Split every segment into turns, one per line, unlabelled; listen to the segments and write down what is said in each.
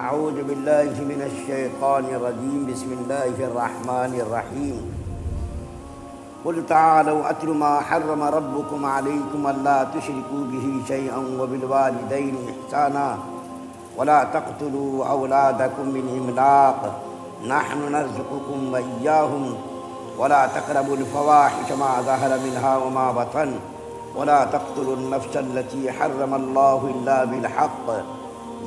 اعوذ باللہ من الشیطان الرجیم بسم اللہ الرحمن الرحیم قل تعالوا اتل ما حرم ربكم علیکم الا تشرکوا به شیئا وبالوالدین احسانا ولا تقتلوا اولادکم من املاق نحن نرزقكم وإياهم ولا تقربوا الفواحش ما ظهر منها وما بطن ولا تقتلوا النفس التي حرم الله إلا بالحق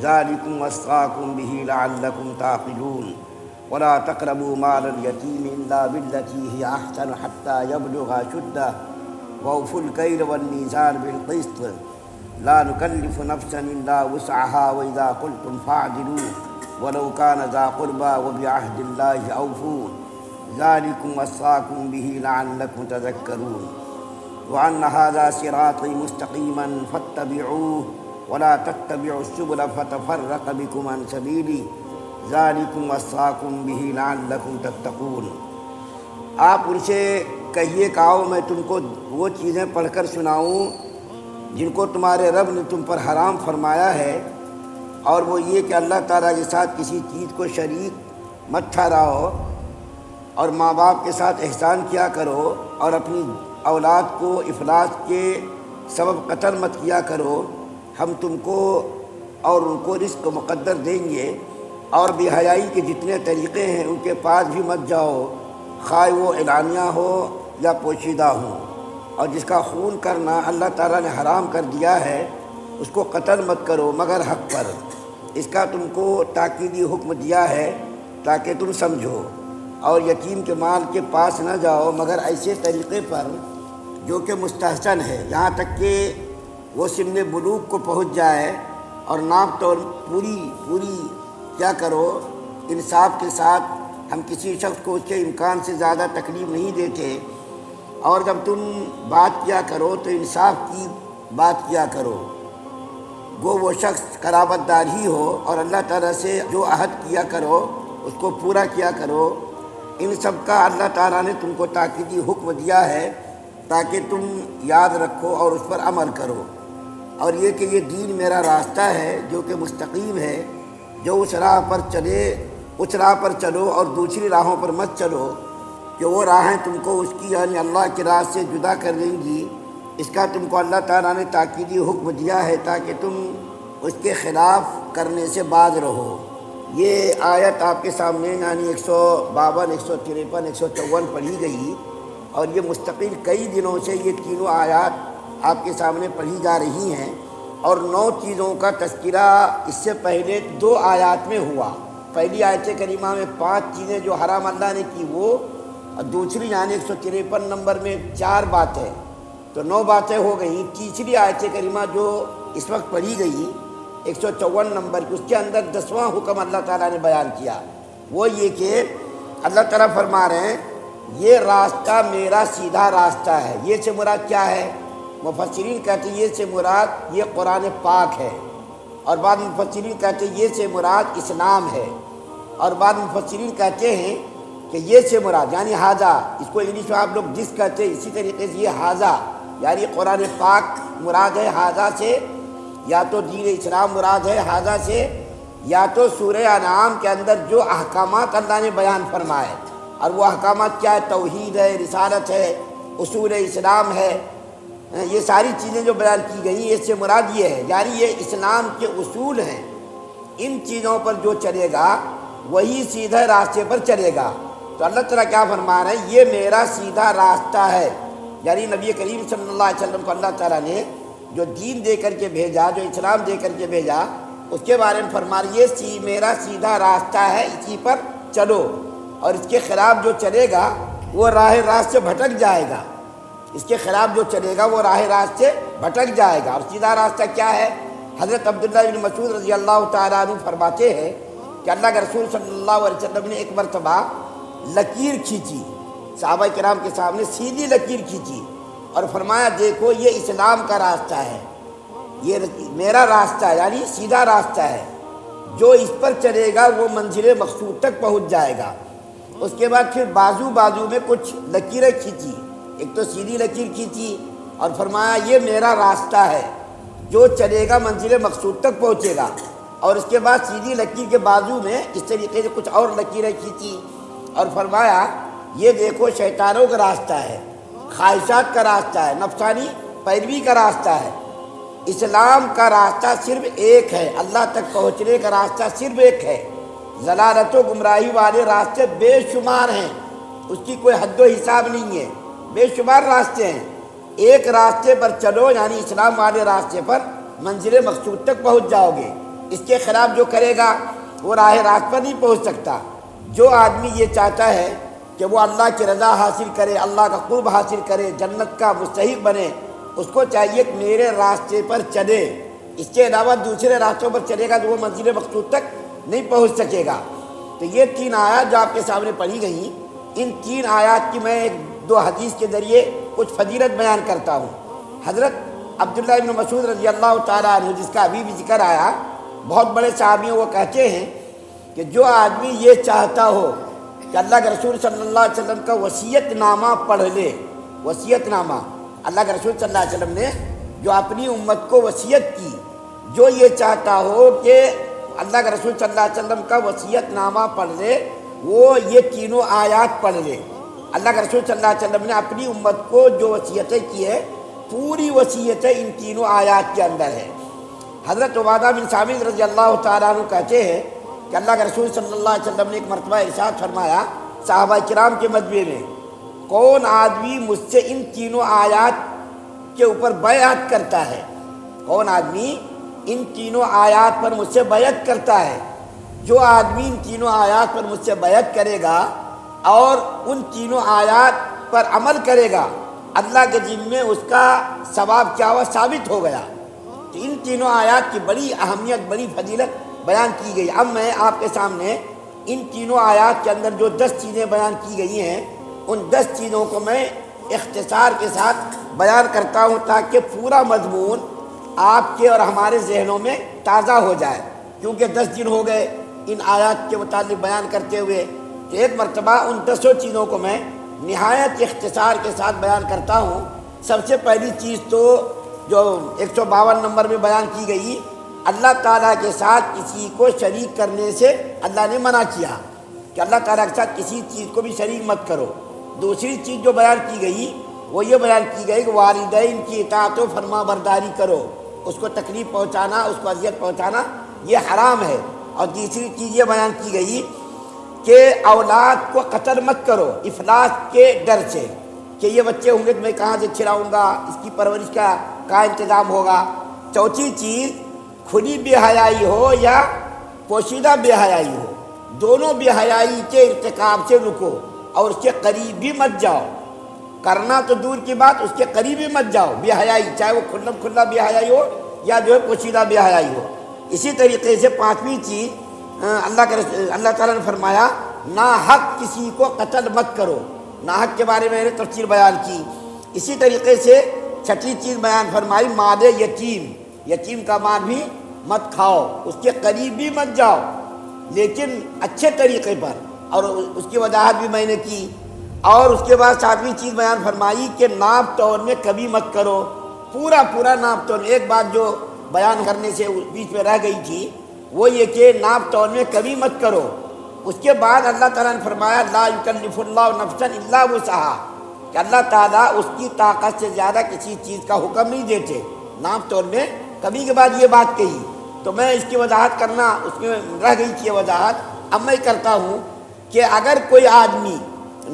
ذلكم وصاكم به لعلكم تعقلون ولا تقربوا مال اليتيم إلا بالتي هي أحسن حتى يبلغ أشده وأوفوا الكيل والميزان بالقسط لا نكلف نفسا إلا وسعها وإذا قلتم فاعدلوا ولو كان ذا قربى وبعهد الله أوفوا ذلكم وصاكم به لعلكم تذكرون وأن هذا صراطي مستقيما فاتبعوه ولا تتبعوا السبل فتفرق بكم عن سبيله ذلكم وصاكم به لعلكم تتقون۔ آپ ان سے کہیے کہ آؤ میں تم کو وہ چیزیں پڑھ کر سناؤں جن کو تمہارے رب نے تم پر حرام فرمایا ہے، اور وہ یہ کہ اللہ تعالیٰ کے ساتھ کسی چیز کو شریک مت ٹھہراؤ، اور ماں باپ کے ساتھ احسان کیا کرو، اور اپنی اولاد کو افلاس کے سبب قتل مت کیا کرو، ہم تم کو اور ان کو رزق مقدر دیں گے، اور بے حیائی کے جتنے طریقے ہیں ان کے پاس بھی مت جاؤ، خواہ وہ اعلانیہ ہو یا پوشیدہ ہوں، اور جس کا خون کرنا اللہ تعالیٰ نے حرام کر دیا ہے اس کو قتل مت کرو مگر حق پر، اس کا تم کو تاکیدی حکم دیا ہے تاکہ تم سمجھو، اور یتیم کے مال کے پاس نہ جاؤ مگر ایسے طریقے پر جو کہ مستحسن ہے، یہاں تک کہ وہ سن بلوغ کو پہنچ جائے، اور ناپ تو پوری کیا کرو انصاف کے ساتھ۔ ہم کسی شخص کو اس کے امکان سے زیادہ تکلیف نہیں دیتے، اور جب تم بات کیا کرو تو انصاف کی بات کیا کرو، گو وہ شخص قرابت دار ہی ہو، اور اللہ تعالیٰ سے جو عہد کیا کرو اس کو پورا کیا کرو۔ ان سب کا اللہ تعالیٰ نے تم کو تاکیدی حکم دیا ہے تاکہ تم یاد رکھو اور اس پر عمل کرو، اور یہ کہ یہ دین میرا راستہ ہے جو کہ مستقیم ہے، جو اس راہ پر چلو اور دوسری راہوں پر مت چلو کہ وہ راہیں تم کو اس کی یعنی اللہ کی راہ سے جدا کر دیں گی۔ اس کا تم کو اللہ تعالیٰ نے تاکیدی حکم دیا ہے تاکہ تم اس کے خلاف کرنے سے باز رہو۔ یہ آیت آپ کے سامنے یعنی 152، 153، 154 پڑھی گئی، اور یہ مستقل کئی دنوں سے یہ تینوں آیات آپ کے سامنے پڑھی جا رہی ہیں، اور 9 چیزوں کا تذکرہ اس سے پہلے 2 آیات میں ہوا۔ پہلی آیت کریمہ میں 5 چیزیں جو حرام اللہ نے کی وہ، اور دوسری یعنی 153 نمبر میں 4 باتیں، تو 9 باتیں ہو گئیں۔ تیسری آیت کریمہ جو اس وقت پڑھی گئی 154 نمبر کی، اس کے اندر 10واں حکم اللہ تعالیٰ نے بیان کیا، وہ یہ کہ اللہ تعالیٰ فرما رہے ہیں یہ راستہ میرا سیدھا راستہ ہے۔ یہ سے مراد کیا ہے؟ مفسرین کہتے ہیں یہ سے مراد یہ قرآن پاک ہے، اور بعض مفسرین کہتے ہیں یہ سے مراد اسلام ہے، اور بعض مفسرین کہتے ہیں کہ یہ سے مراد یعنی حاضہ، اس کو انگلش میں آپ لوگ جس کہتے ہیں، اسی طریقے سے یہ حاضہ یعنی قرآن پاک مراد ہے حاضہ سے، یا تو دین اسلام مراد ہے حاضہ سے، یا تو سورہ انعام کے اندر جو احکامات اللہ نے بیان فرمائے، اور وہ احکامات کیا ہے؟ توحید ہے، رسالت ہے، اصول اسلام ہے، یہ ساری چیزیں جو بیان کی گئی اس سے مراد یہ ہے، یعنی یہ اسلام کے اصول ہیں، ان چیزوں پر جو چلے گا وہی سیدھے راستے پر چلے گا۔ تو اللہ تعالیٰ کیا فرما رہے ہیں؟ یہ میرا سیدھا راستہ ہے، یعنی نبی کریم صلی اللہ علیہ وسلم کو اللہ تعالیٰ نے جو دین دے کر کے بھیجا، جو اسلام دے کر کے بھیجا، اس کے بارے میں فرما رہے یہ میرا سیدھا راستہ ہے، اسی پر چلو، اور اس کے خلاف جو چلے گا وہ راہ راست سے بھٹک جائے گا، اس کے خلاف جو چلے گا وہ راہ راست سے بھٹک جائے گا۔ اور سیدھا راستہ کیا ہے؟ حضرت عبداللہ بن مسعود رضی اللہ تعالیٰ عنہ فرماتے ہیں کہ اللہ کے رسول صلی اللہ علیہ وسلم نے ایک مرتبہ لکیر کھینچی، صحابہ کرام کے سامنے سیدھی لکیر کھینچی، اور فرمایا دیکھو یہ اسلام کا راستہ ہے، یہ میرا راستہ ہے، یعنی سیدھا راستہ ہے، جو اس پر چلے گا وہ منزل مقصود تک پہنچ جائے گا۔ اس کے بعد پھر بازو میں کچھ لکیریں کھینچی، ایک تو سیدھی لکیر کھینچی اور فرمایا یہ میرا راستہ ہے، جو چلے گا منزل مقصود تک پہنچے گا۔ اور اس کے بعد سیدھی لکیر کے بازو میں اس طریقے سے کچھ اور لکیریں کھینچی اور فرمایا یہ دیکھو شیطانوں کا راستہ ہے، خواہشات کا راستہ ہے، نفسانی پیروی کا راستہ ہے۔ اسلام کا راستہ صرف ایک ہے، اللہ تک پہنچنے کا راستہ صرف ایک ہے۔ ضلالت و گمراہی والے راستے بے شمار ہیں، اس کی کوئی حد و حساب نہیں ہے، بے شمار راستے ہیں۔ ایک راستے پر چلو یعنی اسلام والے راستے پر منزل مقصود تک پہنچ جاؤ گے۔ اس کے خلاف جو کرے گا وہ راہ راست پر نہیں پہنچ سکتا۔ جو آدمی یہ چاہتا ہے کہ وہ اللہ کی رضا حاصل کرے، اللہ کا قرب حاصل کرے، جنت کا مستحق بنے، اس کو چاہیے کہ میرے راستے پر چلے۔ اس کے علاوہ دوسرے راستوں پر چلے گا تو وہ منزل مقصود تک نہیں پہنچ سکے گا۔ تو یہ 3 آیات جو آپ کے سامنے پڑھی گئیں، ان 3 آیات کی میں 2 حدیث کے ذریعے کچھ فضیلت بیان کرتا ہوں۔ حضرت عبداللہ ابن مسعود رضی اللہ تعالیٰ عنہ، جس کا ابھی بھی ذکر آیا، بہت بڑے صحابی ہیں، وہ کہتے ہیں کہ جو آدمی یہ چاہتا ہو کہ اللہ کے رسول صلی اللہ علیہ وسلم کا وصیت نامہ پڑھ لے، وصیت نامہ اللہ کے رسول صلی اللہ علیہ وسلم نے جو اپنی امت کو وصیت کی، جو یہ چاہتا ہو کہ اللہ کے رسول صلی اللہ علیہ وسلم کا وصیت نامہ پڑھ لے، وہ یہ تینوں آیات پڑھ لے۔ اللہ کے رسول صلی اللہ علیہ وسلم نے اپنی امت کو جو وصیتیں کی ہے، پوری وصیتیں ان تینوں آیات کے اندر ہے۔ حضرت عبادہ بن صامت رضی اللہ تعالیٰ عنہ کہتے ہیں کہ اللہ کے رسول صلی اللہ علیہ وسلم نے ایک مرتبہ ارشاد فرمایا صحابہ کرام کے مجمع میں، کون آدمی مجھ سے ان تینوں آیات کے اوپر بیعت کرتا ہے، کون آدمی ان تینوں آیات پر مجھ سے بیعت کرتا ہے، جو آدمی ان تینوں آیات پر مجھ سے بیعت کرے گا اور ان تینوں آیات پر عمل کرے گا، اللہ کے ذمے اس کا ثواب کیا ہوا، ثابت ہو گیا۔ تو ان تینوں آیات کی بڑی اہمیت، بڑی فضیلت بیان کی گئی۔ اب میں آپ کے سامنے ان تینوں آیات کے اندر جو 10 چیزیں بیان کی گئی ہیں، ان 10 چیزوں کو میں اختصار کے ساتھ بیان کرتا ہوں تاکہ پورا مضمون آپ کے اور ہمارے ذہنوں میں تازہ ہو جائے، کیونکہ 10 دن ہو گئے ان آیات کے متعلق بیان کرتے ہوئے۔ تو ایک مرتبہ ان 10 چیزوں کو میں نہایت اختصار کے ساتھ بیان کرتا ہوں۔ سب سے پہلی چیز تو جو 152 نمبر میں بیان کی گئی، اللہ تعالیٰ کے ساتھ کسی کو شریک کرنے سے اللہ نے منع کیا کہ اللہ تعالیٰ کے ساتھ کسی چیز کو بھی شریک مت کرو۔ دوسری چیز جو بیان کی گئی وہ یہ بیان کی گئی کہ والدین کی اطاعت و فرما برداری کرو، اس کو تکلیف پہنچانا، اس کو اذیت پہنچانا یہ حرام ہے۔ اور تیسری چیز یہ بیان کی گئی کہ اولاد کو قتل مت کرو افلاس کے ڈر سے، کہ یہ بچے ہوں گے تو میں کہاں سے کھلاؤں گا، اس کی پرورش کا انتظام ہوگا۔ چوتھی چیز کھلی بے حیائی ہو یا پوشیدہ بے حیائی ہو، دونوں بے حیائی کے ارتکاب سے رکو اور اس کے قریب بھی مت جاؤ، کرنا تو دور کی بات اس کے قریب بھی مت جاؤ بے حیائی، چاہے وہ کھلا بے حیائی ہو یا جو ہے پوشیدہ بے حیائی ہو۔ اسی طریقے سے 5ویں چیز اللہ تعالیٰ نے فرمایا ناحق کسی کو قتل مت کرو، ناحق کے بارے میں نے تفصیل بیان کی۔ اسی طریقے سے 6ٹھی چیز بیان فرمائی مال یتیم، یتیم کا مال بھی مت کھاؤ، اس کے قریب بھی مت جاؤ، لیکن اچھے طریقے پر، اور اس کی وضاحت بھی میں نے کی۔ اور اس کے بعد 7ویں چیز بیان فرمائی کہ ناپ تول میں کبھی مت کرو، پورا ناپ تول۔ ایک بات جو بیان کرنے سے بیچ میں رہ گئی تھی وہ یہ کہ ناپ تول میں کبھی مت کرو۔ اس کے بعد اللہ تعالیٰ نے فرمایا لا یکلف اللہ نفسا الا وسعہا، کہ اللہ تعالیٰ اس کی طاقت سے زیادہ کسی چیز کا حکم نہیں دیتے۔ ناپ تول میں کبھی کے بعد یہ بات کہی تو میں اس کی وضاحت کرنا اس میں رہ گئی تھی وضاحت، اب میں کرتا ہوں کہ اگر کوئی آدمی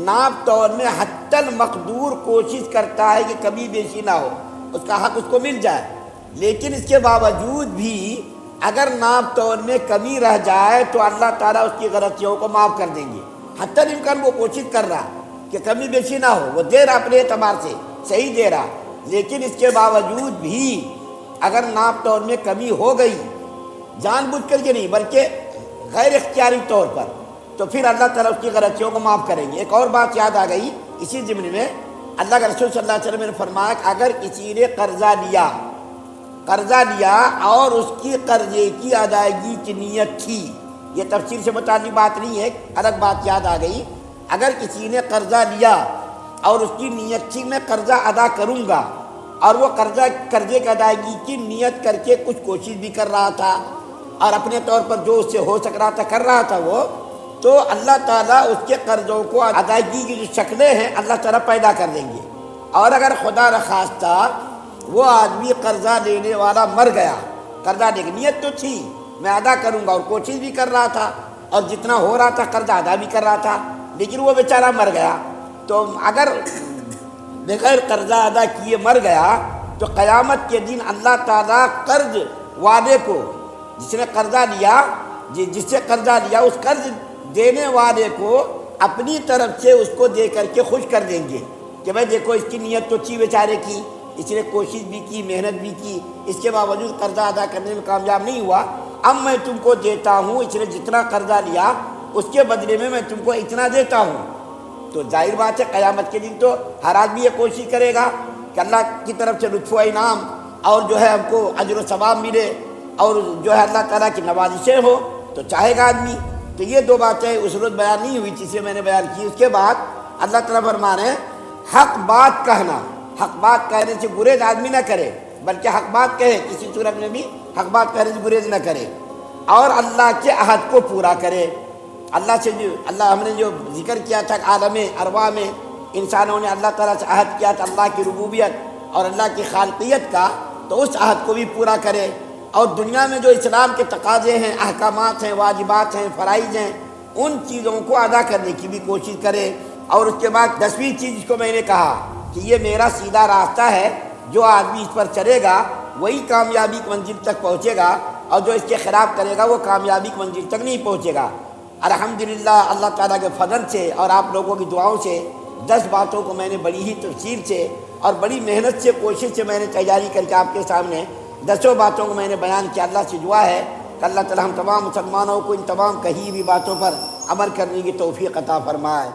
ناپ تول میں حتی المقدور کوشش کرتا ہے کہ کبھی بیشی نہ ہو، اس کا حق اس کو مل جائے، لیکن اس کے باوجود بھی اگر ناپ تول میں کمی رہ جائے تو اللہ تعالیٰ اس کی غلطیوں کو معاف کر دیں گے۔ حتی الامکان وہ کوشش کر رہا کہ کمی بیشی نہ ہو، وہ دے رہا اپنے اعتبار سے صحیح دے رہا، لیکن اس کے باوجود بھی اگر ناپ تول میں کمی ہو گئی جان بوجھ کر کے نہیں بلکہ غیر اختیاری طور پر، تو پھر اللہ تعالیٰ اس کی غلطیوں کو معاف کریں گے۔ ایک اور بات یاد آ گئی اسی ضمن میں، اللہ کے رسول صلی اللہ علیہ وسلم نے فرمایا کہ اگر کسی نے قرضہ لیا اور اس کی قرضے کی ادائیگی کی نیت تھی، یہ تفصیل سے متعلق بات نہیں ہے، الگ بات یاد آ گئی، اگر کسی نے قرضہ لیا اور اس کی نیت تھی میں قرضہ ادا کروں گا، اور وہ قرضے کی ادائیگی کی نیت کر کے کچھ کوشش بھی کر رہا تھا اور اپنے طور پر جو اس سے ہو سک رہا تھا کر رہا تھا وہ، تو اللہ تعالیٰ اس کے قرضوں کو ادائیگی کی جو شکلیں ہیں اللہ تعالیٰ پیدا کر دیں گے۔ اور اگر خدا نخواستہ وہ آدمی قرضہ لینے والا مر گیا، قرضہ لے کے نیت تو تھی میں ادا کروں گا اور کوشش بھی کر رہا تھا اور جتنا ہو رہا تھا قرضہ ادا بھی کر رہا تھا، لیکن وہ بیچارہ مر گیا، تو اگر بغیر قرضہ ادا کیے مر گیا تو قیامت کے دن اللہ تعالیٰ قرض والے کو، جس نے قرضہ لیا، جس سے قرضہ لیا، اس قرض دینے والے کو اپنی طرف سے اس کو دے کر کے خوش کر دیں گے کہ بھائی دیکھو اس کی نیت تو تھی بیچارے کی، اس نے کوشش بھی کی، محنت بھی کی، اس کے باوجود قرضہ ادا کرنے میں کامیاب نہیں ہوا، اب میں تم کو دیتا ہوں، اس نے جتنا قرضہ لیا اس کے بدلے میں تم کو اتنا دیتا ہوں۔ تو ظاہر بات ہے قیامت کے دن تو ہر آدمی یہ کوشش کرے گا کہ اللہ کی طرف سے لطف و انعام اور جو ہے ہم کو اجر و ثواب ملے اور جو ہے اللہ تعالیٰ کی نوازشیں ہو، تو چاہے گا آدمی۔ تو یہ دو باتیں اس روز بیان نہیں ہوئی جسے میں نے بیان کی۔ اس کے بعد اللہ تعالیٰ فرما رہے ہیں حق بات کہنا، حق بات کہنے سے گریز آدمی نہ کرے، بلکہ حق بات کہے، کسی صورت میں بھی حق بات کہنے سے گریز نہ کرے، اور اللہ کے عہد کو پورا کرے۔ اللہ سے جو ہم نے جو ذکر کیا تھا عالم ارواح میں انسانوں نے اللہ تعالیٰ سے عہد کیا تھا اللہ کی ربوبیت اور اللہ کی خالقیت کا، تو اس عہد کو بھی پورا کرے، اور دنیا میں جو اسلام کے تقاضے ہیں، احکامات ہیں، واجبات ہیں، فرائض ہیں، ان چیزوں کو ادا کرنے کی بھی کوشش کرے۔ اور اس کے بعد 10ویں چیز جس کو میں نے کہا کہ یہ میرا سیدھا راستہ ہے، جو آدمی اس پر چلے گا وہی کامیابی کی منزل تک پہنچے گا، اور جو اس کے خلاف کرے گا وہ کامیابی کی منزل تک نہیں پہنچے گا۔ الحمدللہ اللہ تعالیٰ کے فضل سے اور آپ لوگوں کی دعاؤں سے 10 باتوں کو میں نے بڑی ہی تفصیل سے اور بڑی محنت سے کوشش سے میں نے تیاری کر کے آپ کے سامنے 10 باتوں کو میں نے بیان کیا۔ اللہ سے دعا ہے کہ اللہ تعالیٰ ہم تمام مسلمانوں کو ان تمام کہی ہوئی باتوں پر عمل کرنے کی توفیق عطا فرمائے۔